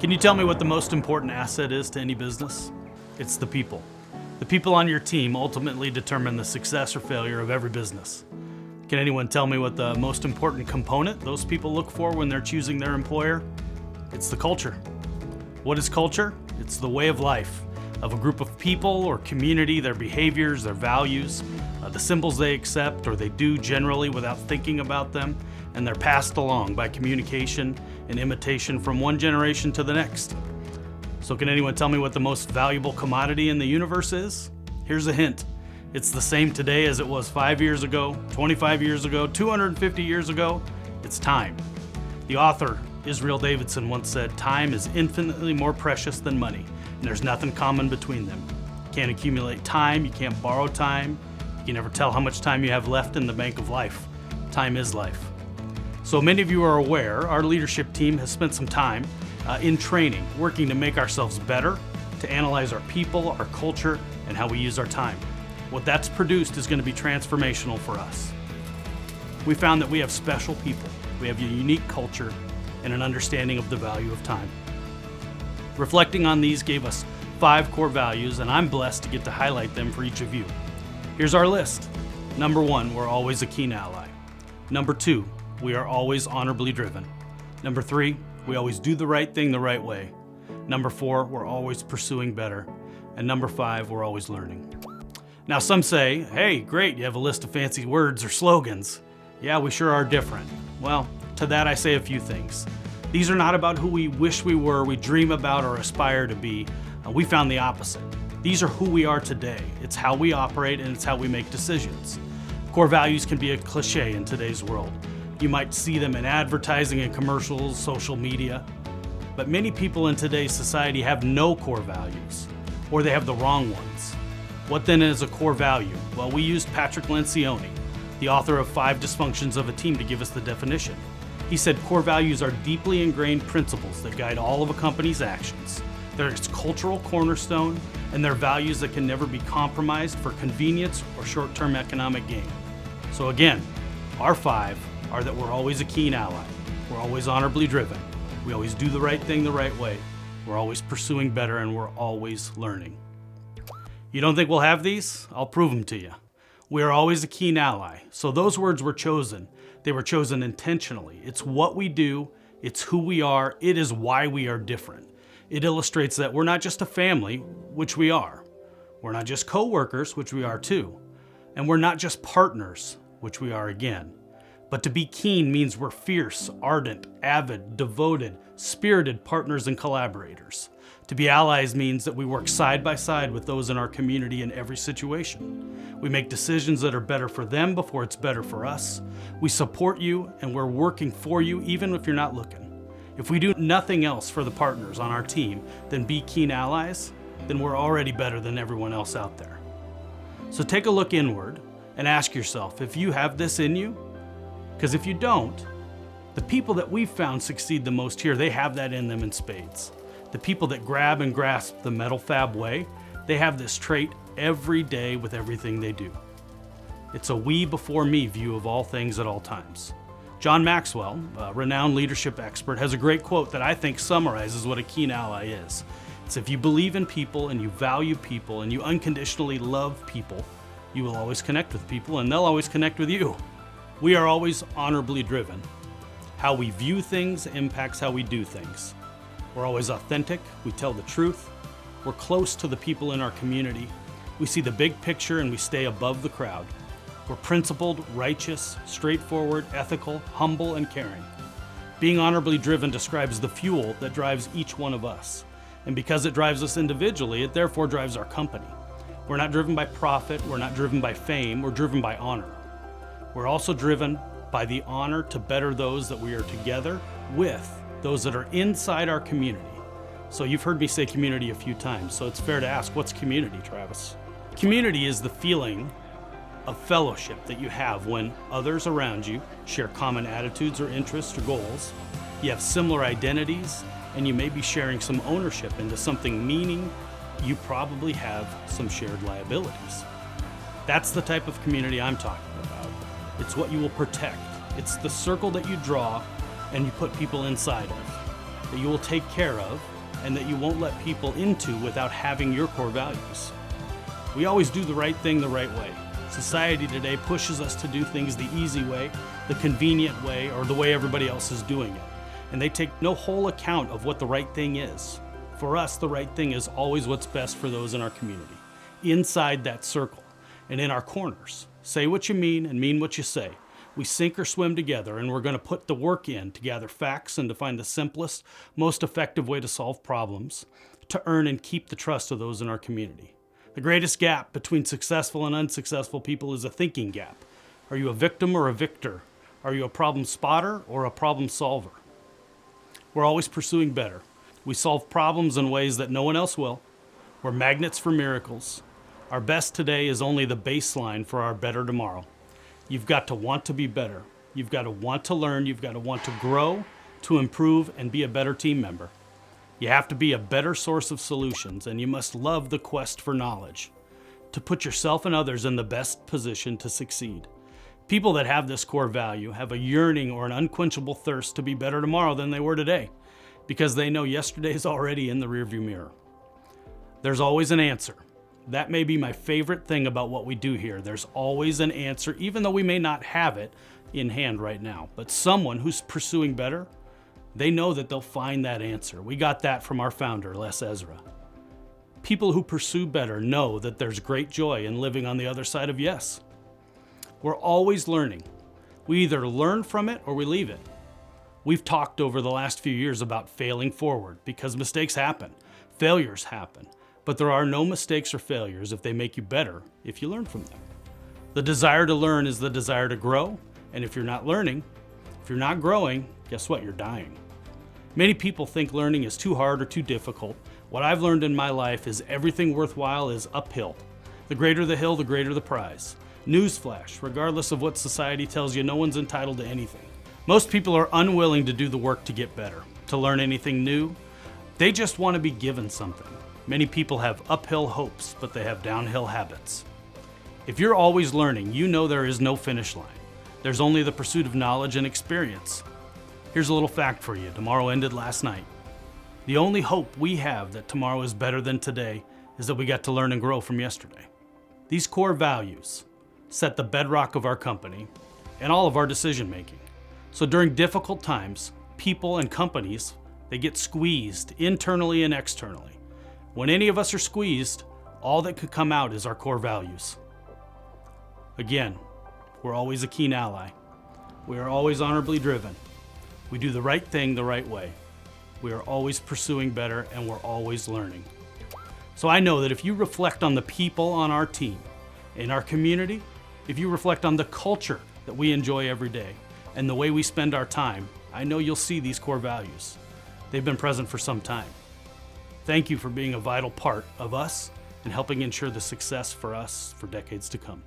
Can you tell me what the most important asset is to any business? It's the people. The people on your team ultimately determine the success or failure of every business. Can anyone tell me what the most important component those people look for when they're choosing their employer? It's the culture. What is culture? It's the way of life of a group of people or community, their behaviors, their values, the symbols they accept or they do generally without thinking about them, and they're passed along by communication and imitation from one generation to the next. So can anyone tell me what the most valuable commodity in the universe is? Here's a hint. It's the same today as it was 5 years ago, 25 years ago, 250 years ago. It's time. The author, Israel Davidson, once said, "Time is infinitely more precious than money, and there's nothing common between them. You can't accumulate time, you can't borrow time, you can never tell how much time you have left in the bank of life. Time is life." So many of you are aware, our leadership team has spent some time in training, working to make ourselves better, to analyze our people, our culture, and how we use our time. What that's produced is going to be transformational for us. We found that we have special people, we have a unique culture, and an understanding of the value of time. Reflecting on these gave us 5 core values, and I'm blessed to get to highlight them for each of you. Here's our list. Number 1, we're always a keen ally. Number 2, we are always honorably driven. Number 3, we always do the right thing the right way. Number 4, we're always pursuing better. And number 5, we're always learning. Now some say, hey, great, you have a list of fancy words or slogans. Yeah, we sure are different. Well, to that I say a few things. These are not about who we wish we were, we dream about, or aspire to be. We found the opposite. These are who we are today. It's how we operate and it's how we make decisions. Core values can be a cliche in today's world. You might see them in advertising and commercials, social media. But many people in today's society have no core values, or they have the wrong ones. What then is a core value? Well, we used Patrick Lencioni, the author of 5 Dysfunctions of a Team, to give us the definition. He said core values are deeply ingrained principles that guide all of a company's actions. They're its cultural cornerstone, and they're values that can never be compromised for convenience or short-term economic gain. So again, our 5 are that we're always a keen ally, we're always honorably driven, we always do the right thing the right way, we're always pursuing better, and we're always learning. You don't think we'll have these? I'll prove them to you. We are always a keen ally. So those words were chosen. They were chosen intentionally. It's what we do, it's who we are, it is why we are different. It illustrates that we're not just a family, which we are. We're not just co-workers, which we are too. And we're not just partners, which we are again. But to be keen means we're fierce, ardent, avid, devoted, spirited partners and collaborators. To be allies means that we work side by side with those in our community in every situation. We make decisions that are better for them before it's better for us. We support you and we're working for you even if you're not looking. If we do nothing else for the partners on our team than be keen allies, then we're already better than everyone else out there. So take a look inward and ask yourself if you have this in you. Because if you don't, the people that we've found succeed the most here, they have that in them in spades. The people that grab and grasp the metal fab way, they have this trait every day with everything they do. It's a we before me view of all things at all times. John Maxwell, a renowned leadership expert, has a great quote that I think summarizes what a keen ally is. It's if you believe in people and you value people and you unconditionally love people, you will always connect with people and they'll always connect with you. We are always honorably driven. How we view things impacts how we do things. We're always authentic, we tell the truth, we're close to the people in our community, we see the big picture and we stay above the crowd. We're principled, righteous, straightforward, ethical, humble, and caring. Being honorably driven describes the fuel that drives each one of us. And because it drives us individually, it therefore drives our company. We're not driven by profit, we're not driven by fame, we're driven by honor. We're also driven by the honor to better those that we are together with, those that are inside our community. So you've heard me say community a few times, so it's fair to ask, what's community, Travis? Community is the feeling of fellowship that you have when others around you share common attitudes or interests or goals, you have similar identities, and you may be sharing some ownership into something, meaning you probably have some shared liabilities. That's the type of community I'm talking about. It's what you will protect. It's the circle that you draw and you put people inside of. that you will take care of, and that you won't let people into without having your core values. We always do the right thing the right way. Society today pushes us to do things the easy way, the convenient way, or the way everybody else is doing it. And they take no whole account of what the right thing is. For us, the right thing is always what's best for those in our community, inside that circle, and in our corners. Say what you mean and mean what you say. We sink or swim together, and we're going to put the work in to gather facts and to find the simplest, most effective way to solve problems, to earn and keep the trust of those in our community. The greatest gap between successful and unsuccessful people is a thinking gap. Are you a victim or a victor? Are you a problem spotter or a problem solver? We're always pursuing better. We solve problems in ways that no one else will. We're magnets for miracles. Our best today is only the baseline for our better tomorrow. You've got to want to be better. You've got to want to learn. You've got to want to grow, to improve, and be a better team member. You have to be a better source of solutions, and you must love the quest for knowledge, to put yourself and others in the best position to succeed. People that have this core value have a yearning or an unquenchable thirst to be better tomorrow than they were today, because they know yesterday is already in the rearview mirror. There's always an answer. That may be my favorite thing about what we do here. There's always an answer, even though we may not have it in hand right now. But someone who's pursuing better, they know that they'll find that answer. We got that from our founder, Les Ezra. People who pursue better know that there's great joy in living on the other side of yes. We're always learning. We either learn from it or we leave it. We've talked over the last few years about failing forward because mistakes happen, failures happen, but there are no mistakes or failures if they make you better if you learn from them. The desire to learn is the desire to grow, and if you're not learning, if you're not growing, guess what? You're dying. Many people think learning is too hard or too difficult. What I've learned in my life is everything worthwhile is uphill. The greater the hill, the greater the prize. Newsflash, regardless of what society tells you, no one's entitled to anything. Most people are unwilling to do the work to get better, to learn anything new. They just want to be given something. Many people have uphill hopes, but they have downhill habits. If you're always learning, you know there is no finish line. There's only the pursuit of knowledge and experience. Here's a little fact for you. Tomorrow ended last night. The only hope we have that tomorrow is better than today is that we got to learn and grow from yesterday. These core values set the bedrock of our company and all of our decision making. So during difficult times, people and companies, they get squeezed internally and externally. When any of us are squeezed, all that could come out is our core values. Again, we're always a keen ally. We are always honorably driven. We do the right thing the right way. We are always pursuing better, and we're always learning. So I know that if you reflect on the people on our team, in our community, if you reflect on the culture that we enjoy every day, and the way we spend our time, I know you'll see these core values. They've been present for some time. Thank you for being a vital part of us and helping ensure the success for us for decades to come.